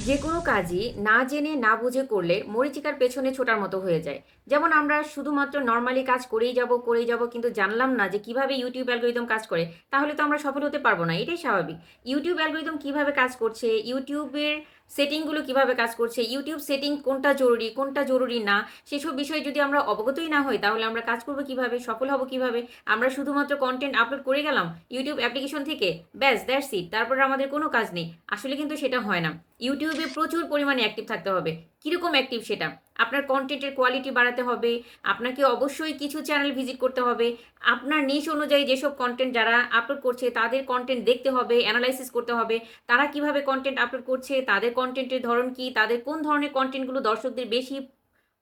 যে কোনো কাজই না জেনে না বুঝে করলে মরীচিকার পেছনে ছোটার মতো হয়ে যায়। যেমন আমরা শুধুমাত্র নর্মালি কাজ করেই যাব কিন্তু জানলাম না যে কিভাবে ইউটিউব অ্যালগরিদম কাজ করে, তাহলে তো আমরা সফল হতে পারবো না। এটাই স্বাভাবিক। ইউটিউব অ্যালগরিদম কিভাবে কাজ করছে, ইউটিউবের সেটিংগুলো কিভাবে কাজ করছে, ইউটিউব সেটিং কোনটা জরুরি না, সেসব বিষয়ে যদি আমরা অবগতই না হই তাহলে আমরা কাজ করবো কিভাবে, সফল হব কিভাবে? আমরা শুধুমাত্র কন্টেন্ট আপলোড করে গেলাম ইউটিউব অ্যাপ্লিকেশন থেকে, ব্যাস দ্যাটস ইট, তারপর আমাদের কোনো কাজ নেই। আসলে কিন্তু সেটা হয় না। ইউটিউবে প্রচুর পরিমাণে অ্যাক্টিভ থাকতে হবে। কীরকম অ্যাক্টিভ সেটা? আপনার কন্টেন্টের কোয়ালিটি বাড়াতে হবে, আপনাকে অবশ্যই কিছু চ্যানেল ভিজিট করতে হবে, আপনার নিশ অনুযায়ী যেসব কন্টেন্ট যারা আপলোড করছে তাদের কন্টেন্ট দেখতে হবে, অ্যানালাইসিস করতে হবে, তারা কিভাবে কন্টেন্ট আপলোড করছে, তাদের কন্টেন্টের ধরন কী, তাদের কোন ধরনের কন্টেন্টগুলো দর্শকদের বেশি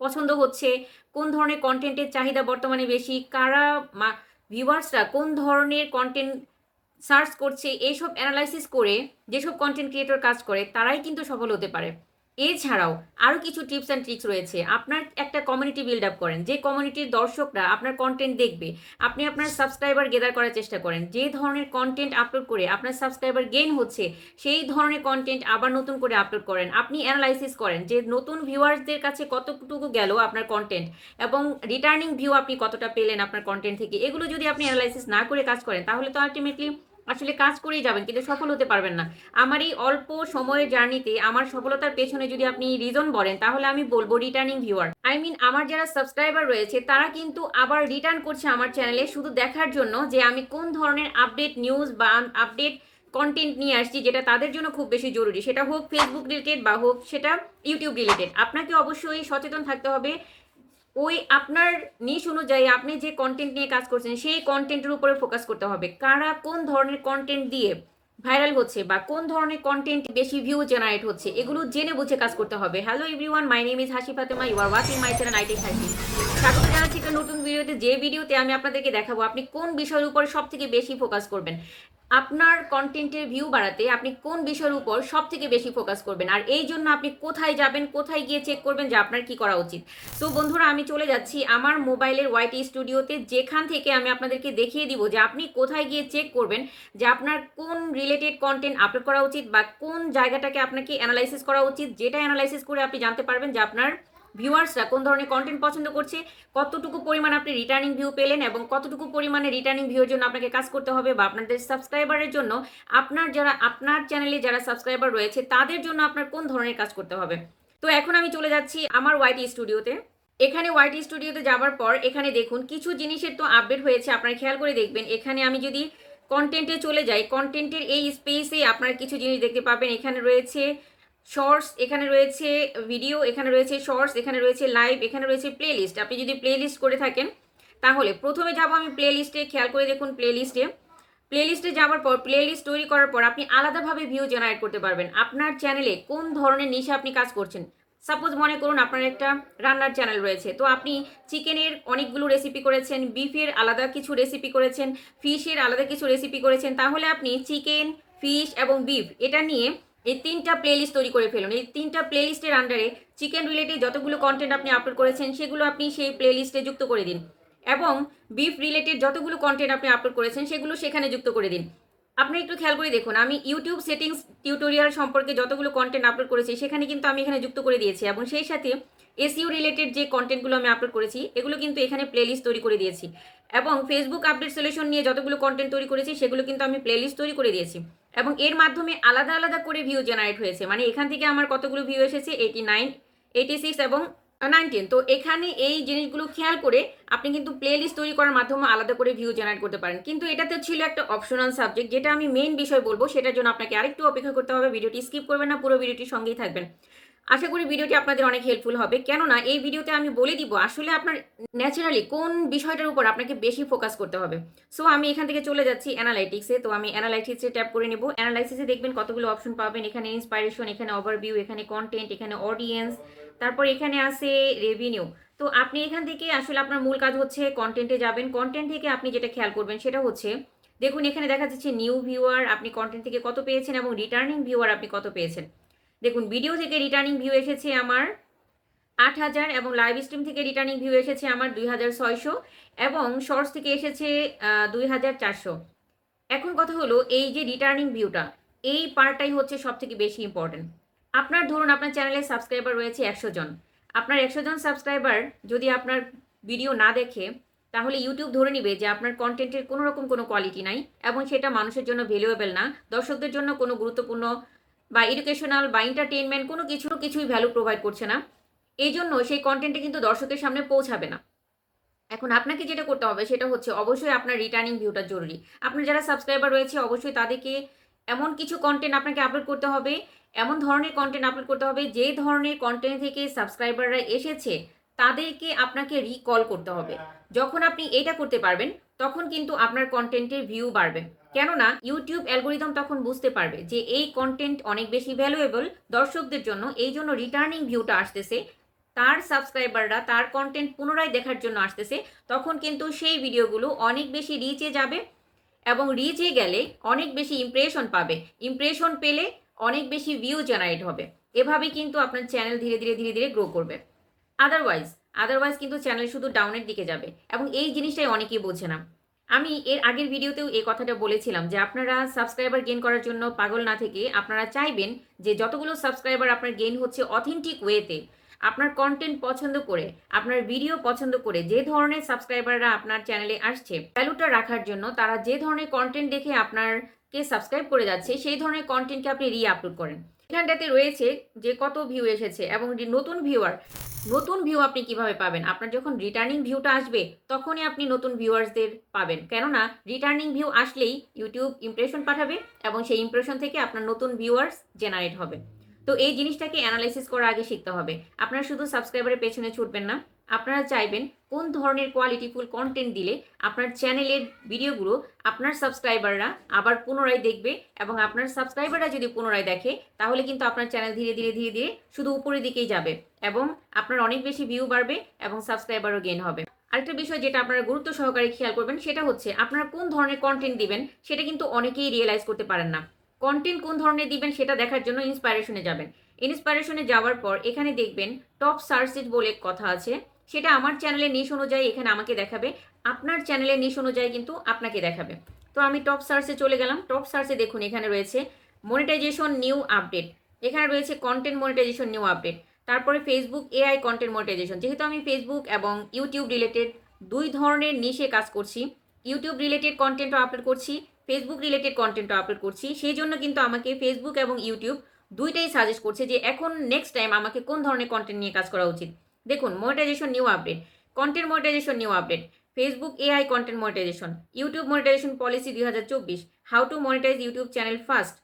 পছন্দ হচ্ছে, কোন ধরনের কন্টেন্টের চাহিদা বর্তমানে বেশি, কারা ভিউয়ার্সরা কোন ধরনের কন্টেন্ট সার্চ করছে, এইসব অ্যানালাইসিস করে যেসব কন্টেন্ট ক্রিয়েটর কাজ করে তারাই কিন্তু সফল হতে পারে। এছাড়াও আরও কিছু টিপস অ্যান্ড ট্রিক্স রয়েছে। আপনার একটা কমিউনিটি বিল্ড আপ করেন, যে কমিউনিটির দর্শকরা আপনার কন্টেন্ট দেখবে। আপনি আপনার সাবস্ক্রাইবার গেদার করার চেষ্টা করেন, যে ধরনের কন্টেন্ট আপলোড করে আপনার সাবস্ক্রাইবার গেইন হচ্ছে সেই ধরনের কন্টেন্ট আবার নতুন করে আপলোড করেন। আপনি অ্যানালাইসিস করেন যে নতুন ভিউয়ার্সদের কাছে কতটুকু গেল আপনার কন্টেন্ট, এবং রিটার্নিং ভিউ আপনি কতটা পেলেন আপনার কন্টেন্ট থেকে। এগুলো যদি আপনি অ্যানালাইসিস না করে কাজ করেন তাহলে তো আলটিমেটলি আসলে কাজ করেই যাবেন কিন্তু সফল হতে পারবেন না। আমার এই অল্প সময়ের জার্নিতে আমার সফলতার পেছনে যদি আপনি রিজন বলেন তাহলে আমি বলবো রিটার্নিং ভিউয়ার। আমার যারা সাবস্ক্রাইবার রয়েছে তারা কিন্তু আবার রিটার্ন করছে আমার চ্যানেলে শুধু দেখার জন্য যে আমি কোন ধরনের আপডেট নিউজ বা আপডেট কন্টেন্ট নিয়ে আসছি, যেটা তাদের জন্য খুব বেশি জরুরি, সেটা হোক ফেসবুক রিলেটেড বা হোক সেটা ইউটিউব রিলেটেড। আপনাকে অবশ্যই সচেতন থাকতে হবে। ওই আপনার নিশ অনুযায়ী আপনি যে কন্টেন্ট নিয়ে কাজ করছেন সেই কন্টেন্টের উপরে ফোকাস করতে হবে। কারা কোন ধরনের কন্টেন্ট দিয়ে ভাইরাল হচ্ছে বা কোন ধরনের কন্টেন্ট বেশি ভিউ জেনারেট হচ্ছে, এগুলো জেনে বুঝে কাজ করতে হবে। Hello everyone, my name is Hasi Fatema, you are watching my channel iTech Hasi. স্বাগত জানাচ্ছি একটা নতুন ভিডিওতে, যে ভিডিওতে আমি আপনাদেরকে দেখাবো আপনি কোন বিষয়ের উপর সব থেকে বেশি ফোকাস করবেন। আপনার কন্টেন্টের ভিউ বাড়াতে আপনি কোন বিষয়ের উপর সব থেকে বেশি ফোকাস করবেন, আর এই জন্য আপনি কোথায় যাবেন, কোথায় গিয়ে চেক করবেন যে আপনার কি করা উচিত। সো বন্ধুরা, আমি চলে যাচ্ছি আমার মোবাইলের ওয়াইটি স্টুডিওতে, যেখান থেকে আমি আপনাদেরকে দেখিয়ে দিব যে আপনি কোথায় গিয়ে চেক করবেন যে আপনার কোন রিলেটেড কন্টেন্ট আপলোড করা উচিত বা কোন জায়গাটাকে আপনাকে অ্যানালাইসিস করা উচিত, যেটা অ্যানালাইসিস করে আপনি জানতে পারবেন যে আপনার ভিউয়ার্সরা কোন ধরনের কন্টেন্ট পছন্দ করছে, কতটুকু পরিমাণ আপনি রিটার্নিং ভিউ পেলেন এবং কতটুকু পরিমাণে রিটার্নিং ভিউর জন্য আপনাকে কাজ করতে হবে, বা আপনাদের সাবস্ক্রাইবারের জন্য আপনার চ্যানেলে যারা সাবস্ক্রাইবার রয়েছে তাদের জন্য আপনার কোন ধরনের কাজ করতে হবে। তো এখন আমি চলে যাচ্ছি আমার ওয়াইটি স্টুডিওতে। এখানে ওয়াইটি স্টুডিওতে যাওয়ার পর এখানে দেখুন কিছু জিনিসের তো আপডেট হয়েছে, আপনারা খেয়াল করে দেখবেন। এখানে আমি যদি কন্টেন্টে চলে যাই, কন্টেন্টের এই স্পেসে আপনারা কিছু জিনিস দেখতে পাবেন। এখানে রয়েছে শর্টস, এখানে রয়েছে ভিডিও, এখানে রয়েছে শর্টস, এখানে রয়েছে লাইভ, এখানে রয়েছে প্লে লিস্ট। আপনি যদি প্লে লিস্ট করে থাকেন তাহলে প্রথমে যাব আমি প্লে লিস্টে। খেয়াল করে দেখুন প্লে লিস্টে যাওয়ার পর প্লে লিস্ট তৈরি করার পর আপনি আলাদাভাবে ভিউ জেনারেট করতে পারবেন। আপনার চ্যানেলে কোন ধরনের নিশে আপনি কাজ করছেন, সাপোজ মনে করুন আপনার একটা রান্নার চ্যানেল রয়েছে, তো আপনি চিকেনের অনেকগুলো রেসিপি করেছেন, বিফের আলাদা কিছু রেসিপি করেছেন, ফিশের আলাদা কিছু রেসিপি করেছেন, তাহলে আপনি চিকেন, ফিশ এবং বিফ এটা নিয়ে এই তিনটা প্লেলিস্ট তৈরি করে ফেলুন। এই তিনটা প্লেলিস্টের আন্ডারে চিকেন রিলেটেড যতগুলো কন্টেন্ট আপনি আপলোড করেছেন সেগুলো আপনি সেই প্লেলিস্টে যুক্ত করে দিন, এবং বিফ রিলেটেড যতগুলো কন্টেন্ট আপনি আপলোড করেছেন সেগুলো সেখানে যুক্ত করে দিন। আপনি একটু খেয়াল করে দেখুন, আমি ইউটিউব সেটিংস টিউটোরিয়াল সম্পর্কে যতগুলো কন্টেন্ট আপলোড করেছি সেখানে কিন্তু আমি এখানে যুক্ত করে দিয়েছি, এবং সেই সাথে এসইও রিলেটেড যে কন্টেন্টগুলো আমি আপলোড করেছি এগুলো কিন্তু এখানে প্লেলিস্ট তৈরি করে দিয়েছি, এবং ফেসবুক আপডেট সলিউশন নিয়ে যতগুলো কন্টেন্ট তৈরি করেছি সেগুলো কিন্তু আমি প্লেলিস্ট তৈরি করে দিয়েছি, এবং এর মাধ্যমে আলাদা আলাদা করে ভিউ জেনারেট হয়েছে। মানে এখান থেকে আমার কতগুলো ভিউ এসেছে, 89, 86 এবং 19। তো এখানে এই জিনিসগুলো খেয়াল করে আপনি কিন্তু প্লে লিস্ট তৈরি করার মাধ্যমে আলাদা করে ভিউ জেনারেট করতে পারেন। কিন্তু এটাতে ছিল একটা অপশনাল সাবজেক্ট, যেটা আমি মেইন বিষয় বলবো, সেটার জন্য আপনাকে আরেকটু অপেক্ষা করতে হবে। ভিডিওটি স্কিপ করবেন না, পুরো ভিডিওটির সঙ্গেই থাকবেন। আশা করি ভিডিওটি আপনাদের অনেক হেল্পফুল হবে, কেননা এই ভিডিওতে আমি বলে দিব আসলে আপনার ন্যাচারালি কোন বিষয়টার উপর আপনাকে বেশি ফোকাস করতে হবে। সো আমি এখান থেকে চলে যাচ্ছি অ্যানালাইটিক্সে। তো আমি অ্যানালাইটিক্সে ট্যাপ করে নেব। অ্যানালাইসিসে দেখবেন কতগুলো অপশন পাবেন, এখানে ইন্সপাইরেশন, এখানে ওভারভিউ, এখানে কন্টেন্ট, এখানে অডিয়েন্স, তারপর এখানে আছে রেভিনিউ। তো আপনি এখান থেকে আসলে আপনার মূল কাজ হচ্ছে কন্টেন্টে যাবেন। কন্টেন্ট থেকে আপনি যেটা খেয়াল করবেন সেটা হচ্ছে, দেখুন এখানে দেখা যাচ্ছে নিউ ভিউয়ার আপনি কন্টেন্ট থেকে কত পেয়েছেন এবং রিটার্নিং ভিউয়ার আপনি কত পেয়েছেন। দেখুন ভিডিও থেকে রিটার্নিং ভিউ এসেছে আমার 8,000, এবং লাইভ স্ট্রিম থেকে রিটার্নিং ভিউ এসেছে আমার 2,600, এবং শর্টস থেকে এসেছে 2,400। এখন কথা হলো এই যে রিটার্নিং ভিউটা, এই পার্টটাই হচ্ছে সব থেকে বেশি ইম্পর্টেন্ট। আপনার ধরুন আপনার চ্যানেলে সাবস্ক্রাইবার রয়েছে 100 জন। আপনার 100 জন সাবস্ক্রাইবার যদি আপনার ভিডিও না দেখে, তাহলে ইউটিউব ধরে নিবে যে আপনার কন্টেন্টের কোনো রকম কোনো কোয়ালিটি নাই এবং সেটা মানুষের জন্য ভ্যালুয়েবল না, দর্শকদের জন্য কোনো গুরুত্বপূর্ণ বা এডুকেশনাল বা এন্টারটেইনমেন্ট কোনো কিছুই ভ্যালু প্রোভাইড করছে না। এই জন্য সেই কন্টেন্টে কিন্তু দর্শকের সামনে পৌঁছাবে না। এখন আপনাকে যেটা করতে হবে সেটা হচ্ছে অবশ্যই আপনার রিটার্নিং ভিউটা জরুরি। আপনার যারা সাবস্ক্রাইবার রয়েছে অবশ্যই তাদেরকে এমন কিছু কন্টেন্ট আপনাকে আপলোড করতে হবে, এমন ধরনের কন্টেন্ট আপলোড করতে হবে যে ধরনের কন্টেন্ট থেকে সাবস্ক্রাইবাররা এসেছে তাদেরকে আপনাকে রিকল করতে হবে। যখন আপনি এটা করতে পারবেন তখন কিন্তু আপনার কন্টেন্টের ভিউ বাড়বে। কেননা ইউটিউব অ্যালগোরিদম তখন বুঝতে পারবে যে এই কন্টেন্ট অনেক বেশি ভ্যালুয়েবল দর্শকদের জন্য, এই জন্য রিটার্নিং ভিউটা আসতেছে, তার সাবস্ক্রাইবাররা তার কন্টেন্ট পুনরায় দেখার জন্য আসতেছে। তখন কিন্তু সেই ভিডিওগুলো অনেক বেশি রিচে যাবে এবং রিচে গেলে অনেক বেশি ইমপ্রেশন পাবে, ইমপ্রেশন পেলে অনেক বেশি ভিউ জেনারেট হবে। এভাবেই কিন্তু আপনার চ্যানেল ধীরে ধীরে ধীরে ধীরে গ্রো করবে। আদারওয়াইজ কিন্তু চ্যানেল শুধু ডাউনের দিকে যাবে এবং এই জিনিসটাই অনেকেই বোঝে না। আমি এর আগের ভিডিওতেও এই কথাটা বলেছিলাম যে আপনারা সাবস্ক্রাইবার গেইন করার জন্য পাগল না থেকে আপনারা চাইবেন যে যতগুলো সাবস্ক্রাইবার আপনার গেইন হচ্ছে অথেন্টিক ওয়েতে, আপনার কন্টেন্ট পছন্দ করে, আপনার ভিডিও পছন্দ করে যে ধরনের সাবস্ক্রাইবাররা আপনার চ্যানেলে আসছে ভ্যালুটা রাখার জন্য তারা যে ধরনের কন্টেন্ট দেখে আপনারকে সাবস্ক্রাইব করে যাচ্ছে সেই ধরনের কন্টেন্টকে আপনি আপলোড করেন। এখানটাতে রয়েছে যে কত ভিউ এসেছে এবং নতুন ভিউ আপনি কিভাবে পাবেন? আপনার যখন রিটার্নিং ভিউটা আসবে তখনই আপনি নতুন ভিউয়ার্সদের পাবেন। কেননা রিটার্নিং ভিউ আসলেই ইউটিউব ইমপ্রেশন পাঠাবে এবং সেই ইমপ্রেশন থেকে আপনার নতুন ভিউয়ার্স জেনারেট হবে। তো এই জিনিসটাকে অ্যানালাইসিস করা আগে শিখতে হবে। আপনারা শুধু সাবস্ক্রাইবারের পেছনে ছুটবেন না, আপনারা চাইবেন কোন ধরনের কোয়ালিটিফুল কন্টেন্ট দিলে আপনার চ্যানেলের ভিডিওগুলো আপনার সাবস্ক্রাইবাররা আবার পুনরায় দেখবে এবং আপনার সাবস্ক্রাইবাররা যদি পুনরায় দেখে তাহলে কিন্তু আপনার চ্যানেল ধীরে ধীরে ধীরে ধীরে শুধু উপরের দিকেই যাবে এবং আপনার অনেক বেশি ভিউ বাড়বে এবং সাবস্ক্রাইবারও গেইন হবে। আরেকটা বিষয় যেটা আপনারা গুরুত্ব সহকারে খেয়াল করবেন সেটা হচ্ছে আপনারা কোন ধরনের কন্টেন্ট দিবেন সেটা কিন্তু অনেকেই রিয়েলাইজ করতে পারেন না। কন্টেন্ট কোন ধরনের দিবেন সেটা দেখার জন্য ইন্সপাইরেশনে যাবেন। ইন্সপাইরেশনে যাওয়ার পর এখানে দেখবেন টপ সার্চেস বলে কথা আছে, সেটা আমার চ্যানেলের নিশ অনুযায়ী এখানে আমাকে দেখাবে, আপনার চ্যানেলের নিশ অনুযায়ী কিন্তু আপনাকে দেখাবে। তো আমি টপ সার্চে চলে গেলাম। টপ সার্চে দেখুন এখানে রয়েছে মনিটাইজেশন নিউ আপডেট, এখানে রয়েছে কন্টেন্ট মনিটাইজেশন নিউ আপডেট, তারপরে ফেসবুক এআই কন্টেন্ট মনিটাইজেশন। যেহেতু আমি ফেসবুক এবং ইউটিউব রিলেটেড দুই ধরনের নিশে কাজ করছি, ইউটিউব রিলেটেড কন্টেন্টও আপলোড করছি, ফেসবুক রিলেটেড কন্টেন্টও আপলোড করছি, সেই জন্য কিন্তু আমাকে ফেসবুক এবং ইউটিউব দুইটাই সাজেস্ট করছে যে এখন নেক্সট টাইম আমাকে কোন ধরনের কন্টেন্ট নিয়ে কাজ করা উচিত। দেখুন monetisation new update, content monetisation new update, Facebook AI content monetisation, YouTube monetisation policy 2024, how to monetise YouTube channel fast,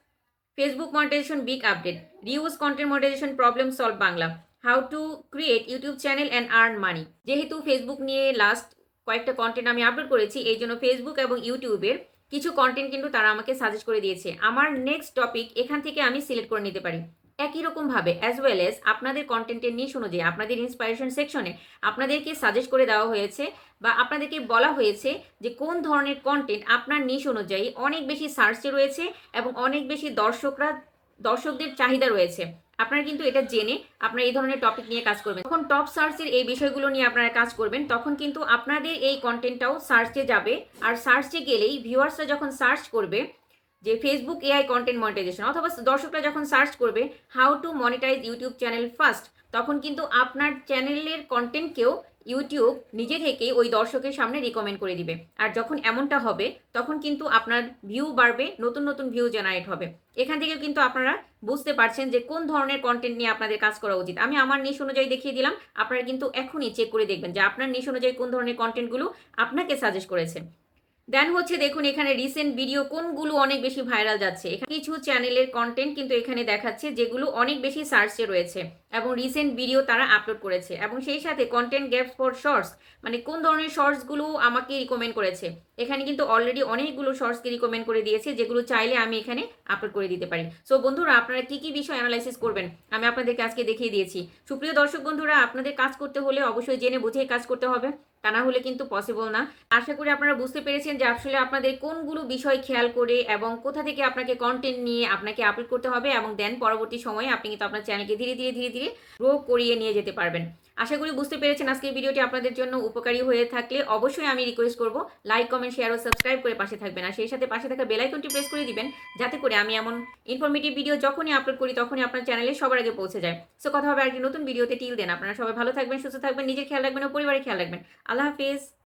Facebook monetisation big update, reuse content monetisation problem solve Bangla, how to create YouTube channel and earn money. যেহেতু Facebook নিয়ে last কয়েকটা content আমি upload করেছি এই জন্য Facebook এবং ইউটিউবের কিছু কন্টেন্ট কিন্তু তারা আমাকে সাজেস্ট করে দিয়েছে। আমার নেক্সট টপিক এখান থেকে আমি সিলেক্ট করে নিতে পারি। একই রকমভাবে অ্যাজ ওয়েল এজ আপনাদের কন্টেন্টের নিশ অনুযায়ী আপনাদের ইন্সপাইরেশন সেকশনে আপনাদেরকে সাজেস্ট করে দেওয়া হয়েছে বা আপনাদেরকে বলা হয়েছে যে কোন ধরনের কন্টেন্ট আপনার নিশ অনুযায়ী অনেক বেশি সার্চে রয়েছে এবং অনেক বেশি দর্শকদের চাহিদা রয়েছে। আপনারা কিন্তু এটা জেনে আপনারা এই ধরনের টপিক নিয়ে কাজ করবেন। যখন টপ সার্চের এই বিষয়গুলো নিয়ে আপনারা কাজ করবেন তখন কিন্তু আপনাদের এই কন্টেন্টটাও সার্চে যাবে, আর সার্চে গেলেই ভিউয়ার্সরা যখন সার্চ করবে যে ফেসবুক এআই কন্টেন্ট মনিটাইজেশন অথবা দর্শকরা যখন সার্চ করবে how to monetise YouTube channel first, তখন কিন্তু আপনার চ্যানেলের কন্টেন্টকেও ইউটিউব নিজে থেকেই ওই দর্শকের সামনে রিকমেন্ড করে দিবে। আর যখন এমনটা হবে তখন কিন্তু আপনার ভিউ বাড়বে, নতুন নতুন ভিউ জেনারেট হবে। এখান থেকে কিন্তু আপনারা বুঝতে পারছেন যে কোন ধরনের কন্টেন্ট নিয়ে আপনাদের কাজ করা উচিত। আমি আমার নিশ অনুযায়ী দেখিয়ে দিলাম, আপনারা কিন্তু এখনই চেক করে দেখবেন যে আপনার নিশ অনুযায়ী কোন ধরনের কন্টেন্টগুলো আপনাকে সাজেস্ট করেছে। দেন হচ্ছে দেখুন এখানে রিসেন্ট ভিডিও কোনগুলো অনেক বেশি ভাইরাল যাচ্ছে। এখানে কিছু চ্যানেলের কন্টেন্ট কিন্তু এখানে দেখাচ্ছে যেগুলো অনেক বেশি সার্চে রয়েছে এবং রিসেন্ট ভিডিও তারা আপলোড করেছে এবং সেই সাথে কন্টেন্ট গ্যাপস ফর শর্টস, মানে কোন ধরনের শর্টসগুলো আমাকে রিকমেন্ড করেছে। এখানে কিন্তু অলরেডি অনেকগুলো শর্টসকে রিকমেন্ড করে দিয়েছে যেগুলো চাইলে আমি এখানে আপলোড করে দিতে পারি। সো বন্ধুরা আপনারা কি কি বিষয় অ্যানালাইসিস করবেন আমি আপনাদেরকে আজকে দেখিয়ে দিয়েছি। সুপ্রিয় দর্শক বন্ধুরা, আপনাদের কাজ করতে হলে অবশ্যই জেনে বুঝে কাজ করতে হবে, তা না হলে কিন্তু পসিবল না। আশা করি আপনারা বুঝতে পেরেছেন যে আসলে আপনাদের কোনগুলো বিষয় খেয়াল করে এবং কোথা থেকে আপনাকে কন্টেন্ট নিয়ে আপনাকে আপলোড করতে হবে এবং দেন পরবর্তী সময়ে আপনি কিন্তু আপনার চ্যানেলকে ধীরে ধীরে ধীরে ধীরে থেকে গ্রো করিয়ে নিয়ে যেতে পারবেন। আশা করি বুঝতে পেরেছেন আজকের ভিডিওটি আপনাদের জন্য উপকারী হয়ে থাকলে অবশ্যই আমি রিকোয়েস্ট করব লাইক, কমেন্ট, শেয়ার ও সাবস্ক্রাইব করে পাশে থাকবেন। আর সেই সাথে পাশে থাকা বেল আইকনটি প্রেস করে দিবেন যাতে করে আমি এমন ইনফরমেটিভ ভিডিও যখনই আপলোড করি তখনই আপনার চ্যানেলে সবার আগে পৌঁছে যায়। সো কথা হবে আরেকটি নতুন ভিডিওতে। টিল দেন আপনারা সবাই ভালো থাকবেন, সুস্থ থাকবেন, নিজের খেয়াল রাখবেন ও পরিবারের খেয়াল রাখবেন। আল্লাহ হাফিজ।